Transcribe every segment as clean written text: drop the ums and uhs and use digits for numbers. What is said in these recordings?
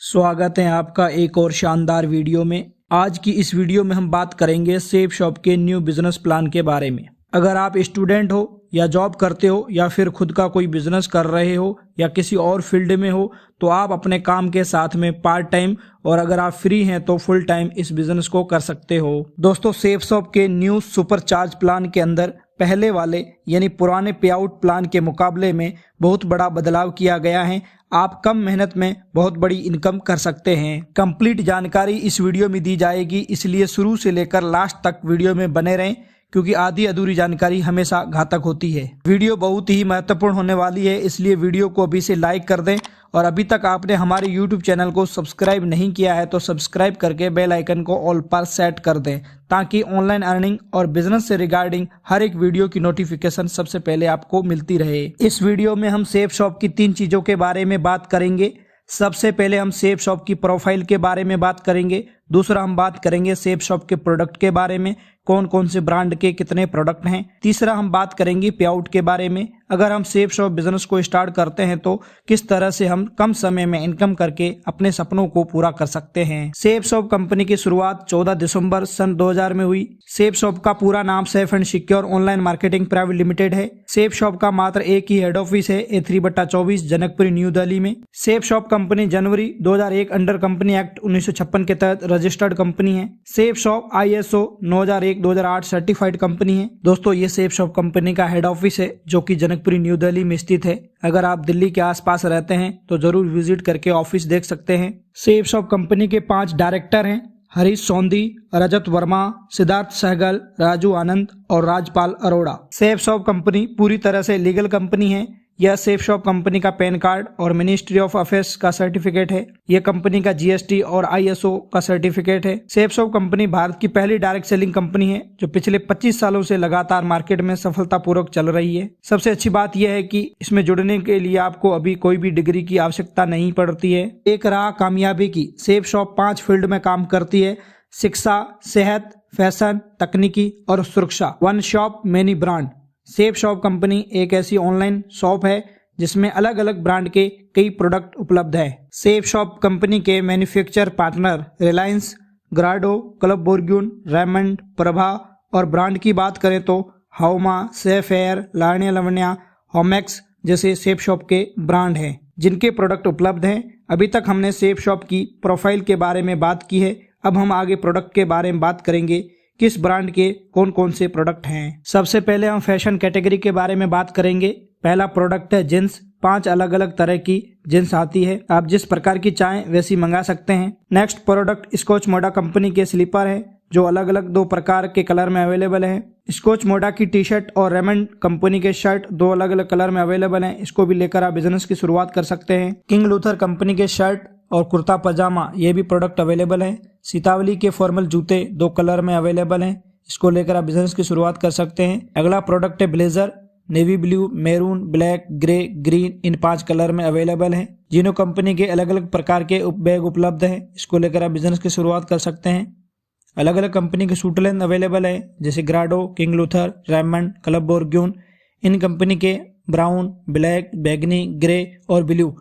स्वागत है आपका एक और शानदार वीडियो में। आज की इस वीडियो में हम बात करेंगे सेफ शॉप के न्यू बिजनेस प्लान के बारे में। अगर आप स्टूडेंट हो या जॉब करते हो या फिर खुद का कोई बिजनेस कर रहे हो या किसी और फील्ड में हो तो आप अपने काम के साथ में पार्ट टाइम और अगर आप फ्री हैं तो फुल टाइम इस बिजनेस को कर सकते हो। दोस्तों, सेफ शॉप के न्यू सुपर चार्ज प्लान के अंदर पहले वाले यानी पुराने पे आउट प्लान के मुकाबले में बहुत बड़ा बदलाव किया गया है। आप कम मेहनत में बहुत बड़ी इनकम कर सकते हैं। कंप्लीट जानकारी इस वीडियो में दी जाएगी, इसलिए शुरू से लेकर लास्ट तक वीडियो में बने रहें क्योंकि आधी अधूरी जानकारी हमेशा घातक होती है। वीडियो बहुत ही महत्वपूर्ण होने वाली है, इसलिए वीडियो को अभी से लाइक कर दें और अभी तक आपने हमारे YouTube चैनल को सब्सक्राइब नहीं किया है तो सब्सक्राइब करके बेल आइकन को ऑल पर सेट कर दें ताकि ऑनलाइन अर्निंग और बिजनेस से रिगार्डिंग हर एक वीडियो की नोटिफिकेशन सबसे पहले आपको मिलती रहे। इस वीडियो में हम सेफ शॉप की 3 चीजों के बारे में बात करेंगे। सबसे पहले हम सेफ शॉप की प्रोफाइल के बारे में बात करेंगे। दूसरा हम बात करेंगे सेफ शॉप के प्रोडक्ट के बारे में, कौन कौन से ब्रांड के कितने प्रोडक्ट हैं। तीसरा हम बात करेंगे पे आउट के बारे में, अगर हम सेफ शॉप बिजनेस को स्टार्ट करते हैं तो किस तरह से हम कम समय में इनकम करके अपने सपनों को पूरा कर सकते हैं। सेफ शॉप कंपनी की शुरुआत 14 दिसंबर सन 2000 में हुई। सेफ शॉप का पूरा नाम safe and secure online marketing private limited है। सेफ शॉप का मात्र एक ही हेड ऑफिस है, A3/24 जनकपुरी न्यू दिल्ली में। सेफ शॉप कंपनी जनवरी 2001 अंडर कंपनी एक्ट 1956 के तहत रजिस्टर्ड कंपनी है। Safe shop ISO 9001-2008 certified company है। दोस्तों, ये सेफ शॉप कंपनी का हेड ऑफिस है जो कि जनकपुरी न्यू दिल्ली में स्थित है। अगर आप दिल्ली के आसपास रहते हैं तो जरूर विजिट करके ऑफिस देख सकते हैं। सेफ शॉप कंपनी के 5 डायरेक्टर हैं, हरीश सोंधी, रजत वर्मा, सिद्धार्थ सहगल, राजू आनंद और राजपाल अरोड़ा। सेफ शॉप कंपनी पूरी तरह से लीगल कंपनी है। यह सेफ शॉप कंपनी का पैन कार्ड और मिनिस्ट्री ऑफ अफेयर्स का सर्टिफिकेट है। यह कंपनी का GST और ISO का सर्टिफिकेट है। सेफ शॉप कंपनी भारत की पहली डायरेक्ट सेलिंग कंपनी है जो पिछले 25 सालों से लगातार मार्केट में सफलतापूर्वक चल रही है। सबसे अच्छी बात यह है कि इसमें जुड़ने के लिए आपको अभी कोई भी डिग्री की आवश्यकता नहीं पड़ती है। एक राह कामयाबी की। सेफ शॉप 5 फील्ड में काम करती है: शिक्षा, सेहत, फैशन, तकनीकी और सुरक्षा। One shop many brand. Safe Shop company एक ऐसी ऑनलाइन शॉप है जिसमें अलग अलग ब्रांड के कई प्रोडक्ट उपलब्ध है। सेफ शॉप कंपनी के manufacture partner Reliance, Grado, club बोर्ग्यून, रेमंड, प्रभा और ब्रांड की बात करें तो हाउमा, सेफ एयर, लावण्या लवण्या, होमेक्स जैसे सेफ शॉप के ब्रांड हैं जिनके प्रोडक्ट उपलब्ध हैं। अभी तक हमने सेफ शॉप की प्रोफाइल के बारे में बात की है, अब हम आगे प्रोडक्ट के बारे में बात करेंगे, किस ब्रांड के कौन कौन से प्रोडक्ट हैं। सबसे पहले हम फैशन कैटेगरी के बारे में बात करेंगे। पहला प्रोडक्ट है जींस। 5 अलग अलग तरह की जींस आती है, आप जिस प्रकार की चाहें वैसी मंगा सकते हैं। नेक्स्ट प्रोडक्ट स्कॉच मोडा कंपनी के स्लीपर है जो अलग अलग 2 प्रकार के कलर में अवेलेबल है। स्कॉच मोडा की टी शर्ट और रेमंड कंपनी के शर्ट 2 अलग अलग कलर में अवेलेबल हैं। इसको भी लेकर आप बिजनेस की शुरुआत कर सकते हैं। किंग लूथर कंपनी के शर्ट और कुर्ता पजामा ये भी प्रोडक्ट अवेलेबल है। सीतावली के फॉर्मल जूते 2 कलर में अवेलेबल हैं, इसको लेकर आप बिजनेस की शुरुआत कर सकते हैं। अगला प्रोडक्ट है blazer. Navy blue, maroon, black, grey, green in 5 colour में अवेलेबल हैं। जिनो कंपनी के अलग अलग प्रकार के बैग उपलब्ध हैं, इसको लेकर आप बिजनेस की शुरुआत कर सकते हैं। अलग अलग कंपनी के सूट लेंथ अवेलेबल है जैसे Grado, King Luther, Raymond, club बोर्ग्यून। इन कंपनी के ब्राउन, ब्लैक, बैगनी, ग्रे और ब्लू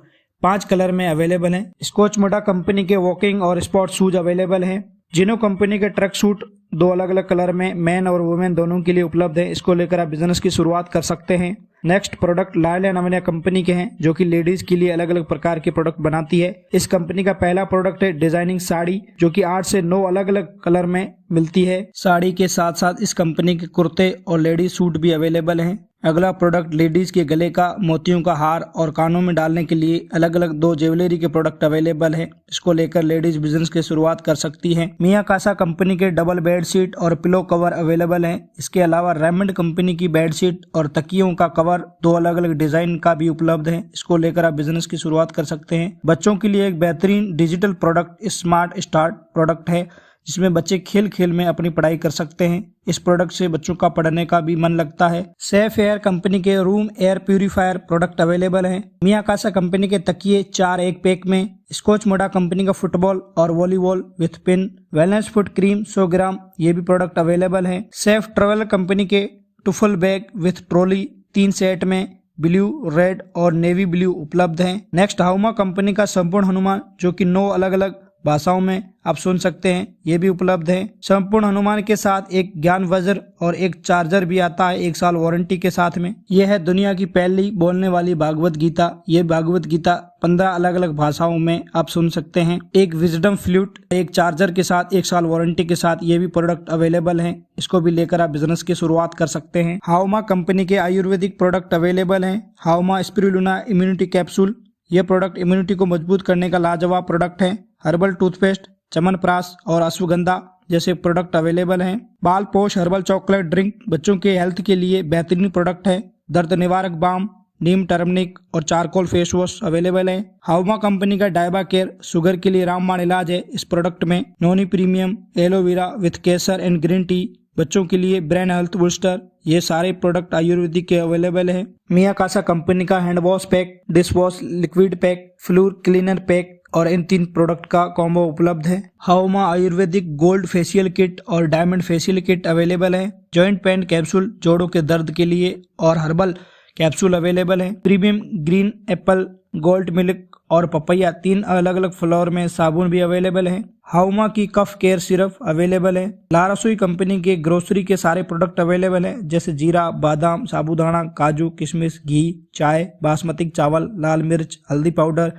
5 कलर में अवेलेबल हैं। स्कॉच मोडा कंपनी के वॉकिंग और स्पोर्ट शूज अवेलेबल हैं। जिनो कंपनी के ट्रक सूट 2 अलग अलग कलर में मैन और वुमेन दोनों के लिए उपलब्ध है, इसको लेकर आप बिजनेस की शुरुआत कर सकते हैं। Next product Lyell and ammonia company के हैं जो कि लेडीज के लिए अलग अलग प्रकार के प्रोडक्ट बनाती है। इस कंपनी का पहला प्रोडक्ट है डिजाइनिंग साड़ी जो कि 8 से 9 अलग अलग कलर में मिलती है। साड़ी के साथ साथ इस कंपनी के कुर्ते और लेडीज सूट भी अवेलेबल हैं। अगला प्रोडक्ट लेडीज के गले का मोतियों का हार और कानों में डालने के लिए अलग अलग 2 ज्वेलरी के प्रोडक्ट अवेलेबल है, इसको लेकर लेडीज बिजनेस की शुरुआत कर सकती हैं। मिया कासा कंपनी के डबल बेड शीट और पिलो कवर अवेलेबल हैं। इसके अलावा रेमंड कंपनी की बेड शीट और तकियों का कवर 2 अलग अलग डिजाइन का भी उपलब्ध है, इसको लेकर आप बिजनेस की शुरुआत कर सकते हैं। बच्चों के लिए एक बेहतरीन digital product smart start product है जिसमें बच्चे खेल खेल में अपनी पढ़ाई कर सकते हैं। इस प्रोडक्ट से बच्चों का पढ़ने का भी मन लगता है। सेफ एयर कंपनी के room air purifier product available हैं। मिया कासा कंपनी के तकिए 4 एक पैक में। स्कॉच मोडा कंपनी का फुटबॉल और volleyball with pin. Wellness foot cream 100 ग्राम ये भी प्रोडक्ट अवेलेबल है। सेफ ट्रेवल कंपनी के टुफल बैग विथ ट्रॉली 3 सेट में। ब्लू, रेड और नेवी ब्लू उपलब्ध हैं। नेक्स्ट हाउमा कंपनी का संपूर्ण हनुमान, जो कि 9 अलग अलग भाषाओं में आप सुन सकते हैं, ये भी उपलब्ध है। संपूर्ण हनुमान के साथ एक ज्ञान वज्र और एक चार्जर भी आता है 1 साल वारंटी के साथ में। यह है दुनिया की पहली बोलने वाली भागवत गीता। ये भागवत गीता 15 अलग अलग भाषाओं में आप सुन सकते हैं। एक विजडम फ्लूट, एक चार्जर के साथ 1 साल वारंटी के साथ ये भी प्रोडक्ट अवेलेबल है। इसको भी लेकर आप बिजनेस की शुरुआत कर सकते हैं। हाउमा कंपनी के आयुर्वेदिक प्रोडक्ट अवेलेबल है। हाउमा स्पिरुलिना इम्यूनिटी कैप्सूल, यह प्रोडक्ट इम्यूनिटी को मजबूत करने का लाजवाब प्रोडक्ट है। हर्बल टूथपेस्ट, च्यवनप्राश और अश्वगंधा जैसे प्रोडक्ट अवेलेबल हैं। बाल पोष हर्बल चॉकलेट ड्रिंक बच्चों के हेल्थ के लिए बेहतरीन प्रोडक्ट है। दर्द निवारक बाम, नीम टर्मरिक और चारकोल फेस वॉश अवेलेबल है। हाउमा कंपनी का डायबा केयर शुगर के लिए रामबाण इलाज है। इस प्रोडक्ट में नोनी प्रीमियम एलोवेरा विथ केसर एंड ग्रीन टी, बच्चों के लिए ब्रेन हेल्थ बूस्टर, ये सारे प्रोडक्ट आयुर्वेदिक के अवेलेबल है। मियाकासा कंपनी का hand wash pack, dish wash liquid pack, floor cleaner pack और इन 3 प्रोडक्ट का कॉम्बो उपलब्ध है। हाउमा आयुर्वेदिक गोल्ड फेशियल किट और डायमंड फेशियल किट अवेलेबल है। जॉइंट पेन कैप्सूल जोड़ों के दर्द के लिए और हर्बल कैप्सूल अवेलेबल है। Premium green Apple, gold milk और पपैया 3 अलग अलग फ्लेवर में साबुन भी अवेलेबल है। हाउमा की कफ केयर सिरप अवेलेबल है। लारसोई कंपनी के ग्रोसरी के सारे प्रोडक्ट अवेलेबल है, जैसे जीरा, बादाम, साबूदाना, काजू, किशमिश, घी, चाय, बासमती चावल, लाल मिर्च, हल्दी पाउडर,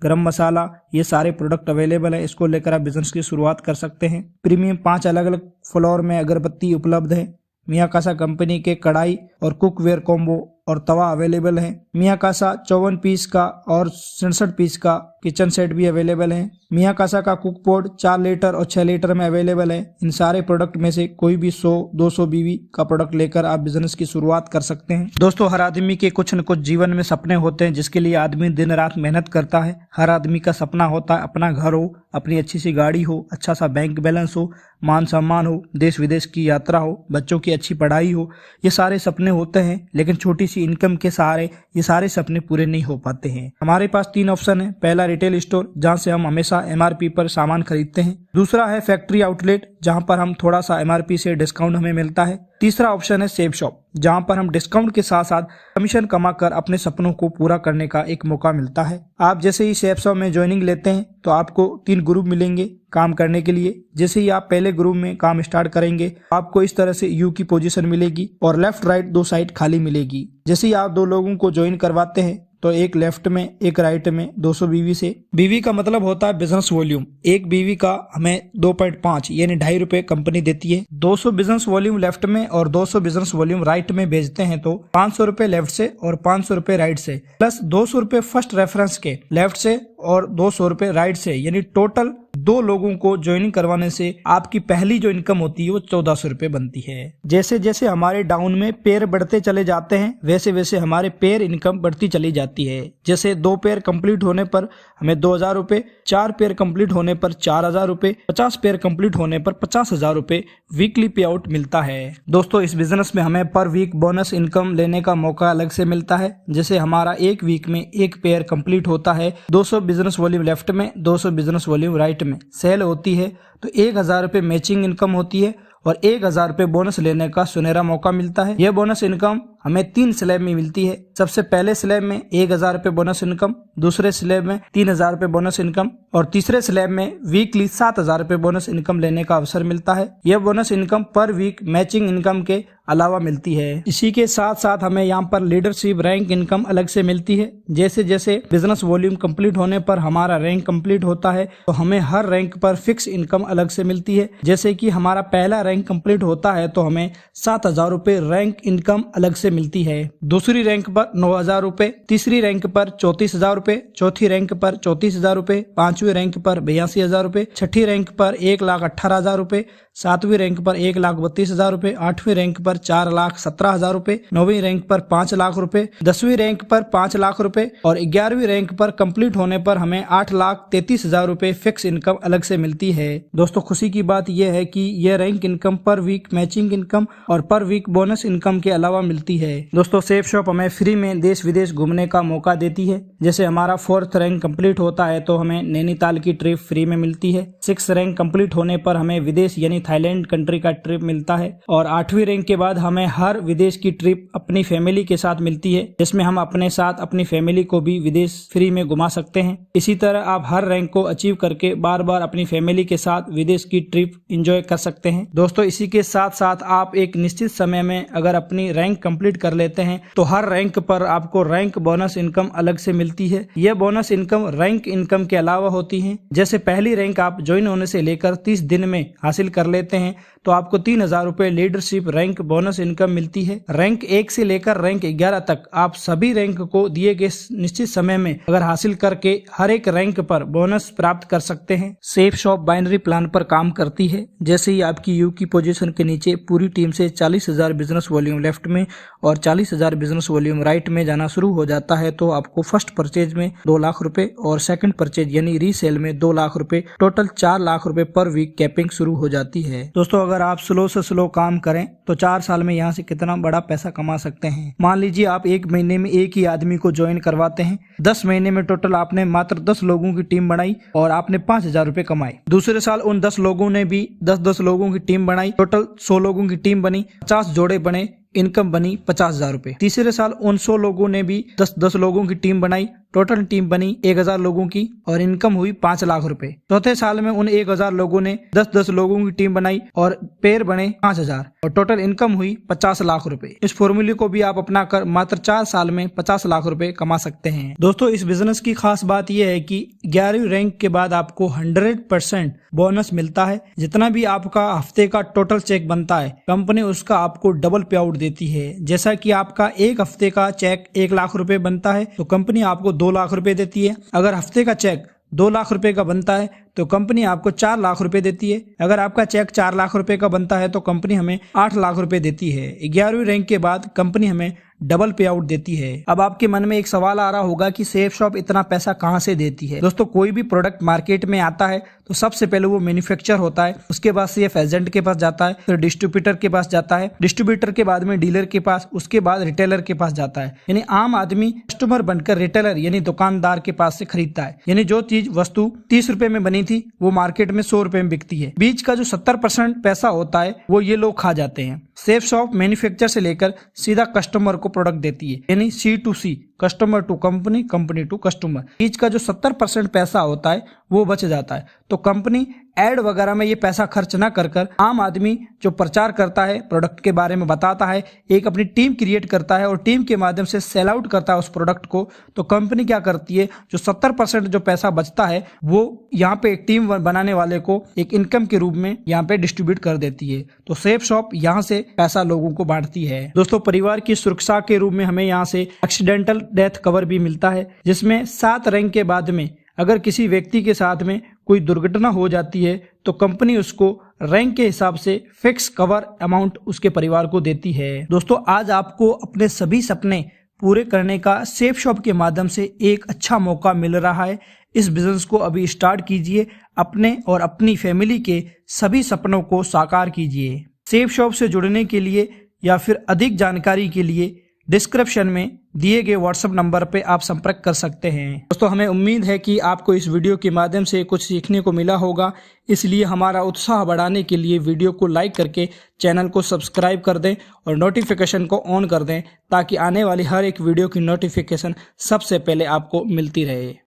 गरम मसाला, ये सारे प्रोडक्ट अवेलेबल है। इसको लेकर आप बिजनेस की शुरुआत कर सकते हैं। प्रीमियम 5 अलग अलग फ्लोर में अगरबत्ती उपलब्ध है। मियाकासा कंपनी के कढ़ाई और कुकवेयर कॉम्बो और तवा अवेलेबल है। मियाकासा 54 पीस का और 67 पीस का किचन सेट भी अवेलेबल है। मियाकासा का कुक पॉट 4 लीटर और 6 लीटर में अवेलेबल है। इन सारे प्रोडक्ट में से कोई भी 100-200 बीवी का प्रोडक्ट लेकर आप बिजनेस की शुरुआत कर सकते हैं। दोस्तों, हर आदमी के कुछ न कुछ जीवन में सपने होते हैं, जिसके लिए आदमी दिन रात मेहनत करता है। हर आदमी का सपना होता है अपना घर हो, अपनी अच्छी सी गाड़ी हो, अच्छा सा बैंक बैलेंस हो, मान सम्मान हो, देश विदेश की यात्रा हो, बच्चों की अच्छी पढ़ाई हो। ये सारे सपने होते हैं, लेकिन छोटी सी इनकम के सहारे ये सारे सपने पूरे नहीं हो पाते हैं। हमारे पास 3 ऑप्शन है। पहला रिटेल स्टोर, जहां से हम हमेशा MRP पर सामान खरीदते हैं। दूसरा है फैक्ट्री आउटलेट, जहां पर हम थोड़ा सा MRP से डिस्काउंट हमें मिलता है। तीसरा ऑप्शन है सेफ शॉप, जहां पर हम डिस्काउंट के साथ साथ कमीशन कमाकर अपने सपनों को पूरा करने का एक मौका मिलता है। आप जैसे ही सेफ शॉप में ज्वाइनिंग लेते हैं तो आपको 3 ग्रुप मिलेंगे काम करने के लिए। जैसे ही आप पहले ग्रुप में काम स्टार्ट करेंगे, आपको इस तरह से यू की पोजीशन मिलेगी और लेफ्ट राइट 2 साइड खाली मिलेगी। जैसे ही आप 2 लोगों को ज्वाइन करवाते हैं तो एक लेफ्ट में एक राइट में 200 बीवी से, बीवी का मतलब होता है बिजनेस वॉल्यूम। एक बीवी का हमें 2.5 यानी 2.5 रुपए कंपनी देती है। 200 बिजनेस वॉल्यूम लेफ्ट में और 200 बिजनेस वॉल्यूम राइट में भेजते हैं तो 500 रुपए लेफ्ट से और 500 रुपए राइट से, प्लस 200 रुपए फर्स्ट रेफरेंस के लेफ्ट से और 200 रुपए राइट से, यानी टोटल 2 लोगों को ज्वाइनिंग करवाने से आपकी पहली जो इनकम होती है वो 1400 रुपए बनती है। जैसे जैसे हमारे डाउन में पेयर बढ़ते चले जाते हैं, वैसे वैसे हमारे पेयर इनकम बढ़ती चली जाती है। जैसे 2 पेयर कंप्लीट होने पर हमें 2000 रुपए, 4 पेयर कंप्लीट होने पर 4000 रुपए, 50 पेयर कंप्लीट होने पर 50,000 रुपए वीकली पे आउट मिलता है। दोस्तों, इस बिजनेस में हमें पर वीक बोनस इनकम लेने का मौका अलग से मिलता है। जैसे हमारा एक वीक में 1 पेयर कंप्लीट होता है, 200 बिजनेस वॉल्यूम लेफ्ट में, 200 बिजनेस वॉल्यूम राइट में सेल होती है तो 1000 रुपए मैचिंग इनकम होती है और 1000 रुपए बोनस लेने का सुनहरा मौका मिलता है। यह बोनस इनकम हमें 3 स्लैब में मिलती है। सबसे पहले स्लैब में 1000 रुपए बोनस इनकम, दूसरे स्लैब में 3000 रुपए बोनस इनकम और तीसरे स्लैब में वीकली 7000 रुपए बोनस इनकम लेने का अवसर मिलता है। यह bonus income per week matching income के अलावा मिलती है। इसी के साथ साथ हमें यहाँ पर लीडरशिप रैंक इनकम अलग से मिलती है। जैसे जैसे बिजनेस वॉल्यूम कंप्लीट होने पर हमारा रैंक कंप्लीट होता है तो हमें हर रैंक पर फिक्स इनकम अलग से मिलती है। जैसे कि हमारा पहला रैंक कंप्लीट होता है तो हमें 7000 रुपए रैंक इनकम अलग से मिलती है। दूसरी रैंक पर 9000 रुपए, तीसरी रैंक पर 34,000 रुपए, चौथी रैंक पर 34,000 रुपए, 5वीं रैंक पर 82,000 रुपए, 6ठी रैंक पर 1,18,000 रुपए, 7वीं रैंक पर 1,32,000 रुपए, 8वीं रैंक पर 4,17,000 रुपए, 9वीं रैंक पर 5 लाख रुपए, 10वीं रैंक पर 5 लाख रुपए और 11वीं रैंक पर कंप्लीट होने पर हमें 8,33,000 रुपए फिक्स इनकम अलग से मिलती है। दोस्तों, खुशी की बात यह है कि यह rank income per week matching income और पर वीक बोनस इनकम के अलावा मिलती है। दोस्तों, सेफ शॉप हमें फ्री में देश विदेश घूमने का मौका देती है। जैसे हमारा 4th रैंक कंप्लीट होता है तो हमें नैनीताल की ट्रिप फ्री में मिलती है। 6th रैंक कंप्लीट होने पर हमें विदेश यानी थाईलैंड कंट्री का ट्रिप मिलता है। और 8वीं रैंक के बाद हमें हर विदेश की ट्रिप अपनी फैमिली के साथ मिलती है, जिसमें हम अपने साथ अपनी फैमिली को भी विदेश फ्री में घुमा सकते हैं। इसी तरह आप हर रैंक को अचीव करके बार बार अपनी फैमिली के साथ विदेश की ट्रिप एंजॉय कर सकते हैं। दोस्तों इसी के साथ साथ आप एक निश्चित समय में अगर अपनी रैंक कंप्लीट कर लेते हैं तो हर रैंक पर आपको रैंक बोनस इनकम अलग से मिलती है। यह बोनस इनकम रैंक इनकम के अलावा होती है। जैसे पहली रैंक आप ज्वाइन होने से लेकर 30 दिन में हासिल कर लेते हैं तो आपको 3000 रुपए लीडरशिप रैंक बोनस इनकम मिलती है। रैंक 1 से लेकर रैंक 11 तक आप सभी रैंक को दिए गए निश्चित समय में अगर हासिल करके हर एक रैंक पर बोनस प्राप्त कर सकते हैं। सेफ शॉप बाइनरी प्लान पर काम करती है। जैसे ही आपकी यू की पोजीशन के नीचे पूरी टीम से 40,000 बिजनेस वॉल्यूम लेफ्ट में और 40,000 बिजनेस वॉल्यूम राइट में जाना शुरू हो जाता है तो आपको फर्स्ट परचेज में 2 लाख रुपए और सेकंड परचेज यानी रीसेल में 2 लाख रुपए, टोटल 4 लाख रुपए पर वीक कैपिंग शुरू हो जाती है। दोस्तों अगर आप स्लो से स्लो काम करें तो 4 साल में यहाँ से कितना बड़ा पैसा कमा सकते हैं। मान लीजिए आप 1 महीने में एक ही आदमी को ज्वाइन करवाते हैं, 10 महीने में टोटल आपने मात्र 10 लोगों की टीम बनाई और आपने 5,000 रुपए कमाए। दूसरे साल उन 10 लोगों ने भी 10-10 लोगों की टीम बनाई, टोटल 100 लोगों की टीम बनी, 50 जोड़े बने, इनकम बनी 50,000 रुपए। तीसरे साल उन 100 लोगों ने भी 10-10 लोगों की टीम बनाई, टोटल टीम बनी 1,000 लोगों की और इनकम हुई 5 लाख रुपए। चौथे साल में उन 1,000 लोगों ने 10-10 लोगों की टीम बनाई और पेयर बने 5,000 और टोटल इनकम हुई 50 लाख रुपए। इस फॉर्मूले को भी आप अपना कर मात्र 4 साल में 50 लाख रुपए कमा सकते हैं। दोस्तों इस बिजनेस की खास बात यह है कि 11वीं रैंक के बाद आपको 100% बोनस मिलता है। जितना भी आपका हफ्ते का टोटल चेक बनता है कंपनी उसका आपको डबल पे आउट देती है। जैसा कि आपका एक हफ्ते का चेक 1 लाख रुपए बनता है तो कंपनी आपको 2 लाख रुपए देती है। अगर हफ्ते का चेक 2 लाख रुपए का बनता है तो कंपनी आपको 4 लाख रुपए देती है। अगर आपका चेक 4 लाख रुपए का बनता है तो कंपनी हमें 8 लाख रुपए देती है। 11वीं रैंक के बाद कंपनी हमें डबल पे आउट देती है। अब आपके मन में एक सवाल आ रहा होगा कि सेफ शॉप इतना पैसा कहां से देती है। दोस्तों कोई भी प्रोडक्ट मार्केट में आता है तो सबसे पहले वो मैन्युफैक्चर होता है, उसके बाद से एजेंट के पास जाता है, फिर डिस्ट्रीब्यूटर के पास जाता है, डिस्ट्रीब्यूटर के बाद में डीलर के पास, उसके बाद रिटेलर के पास जाता है। यानी आम आदमी कस्टमर बनकर रिटेलर यानी दुकानदार के पास से खरीदता है। यानी जो चीज वस्तु 30 रुपए में बनी थी वो मार्केट में 100 रुपए में बिकती है। बीच का जो 70% पैसा होता है वो ये लोग खा जाते हैं। सेफ शॉप मैन्युफैक्चर से लेकर सीधा कस्टमर को प्रोडक्ट देती है, यानी C2C, customer to company, company to customer. बीच का जो 70% पैसा होता है वो बच जाता है। तो कंपनी एड वगैरह में ये पैसा खर्च ना कर आम आदमी जो प्रचार करता है, प्रोडक्ट के बारे में बताता है, एक अपनी टीम क्रिएट करता है और टीम के माध्यम से सेल आउट करता है उस प्रोडक्ट को, तो कंपनी क्या करती है, जो 70% जो पैसा बचता है वो यहाँ पे एक टीम बनाने वाले को एक इनकम के रूप में यहाँ पे डिस्ट्रीब्यूट कर देती है। तो सेफ शॉप यहाँ से पैसा लोगों को बांटती है। दोस्तों परिवार की सुरक्षा के रूप में हमें यहाँ से एक्सीडेंटल डेथ कवर भी मिलता है, जिसमें 7 रैंक के बाद में अगर किसी व्यक्ति के साथ में कोई दुर्घटना हो जाती है तो कंपनी उसको रैंक के हिसाब से फिक्स कवर अमाउंट उसके परिवार को देती है। दोस्तों आज आपको अपने सभी सपने पूरे करने का सेफ शॉप के माध्यम से एक अच्छा मौका मिल रहा है। इस बिजनेस को अभी स्टार्ट कीजिए, अपने और अपनी फैमिली के सभी सपनों को साकार कीजिए। सेफ शॉप से जुड़ने के लिए या फिर अधिक जानकारी के लिए डिस्क्रिप्शन में दिए गए व्हाट्सएप नंबर पे आप संपर्क कर सकते हैं। दोस्तों हमें उम्मीद है कि आपको इस वीडियो के माध्यम से कुछ सीखने को मिला होगा, इसलिए हमारा उत्साह बढ़ाने के लिए वीडियो को लाइक करके चैनल को सब्सक्राइब कर दें और नोटिफिकेशन को ऑन कर दें ताकि आने वाली हर एक वीडियो की नोटिफिकेशन सबसे पहले आपको मिलती रहे।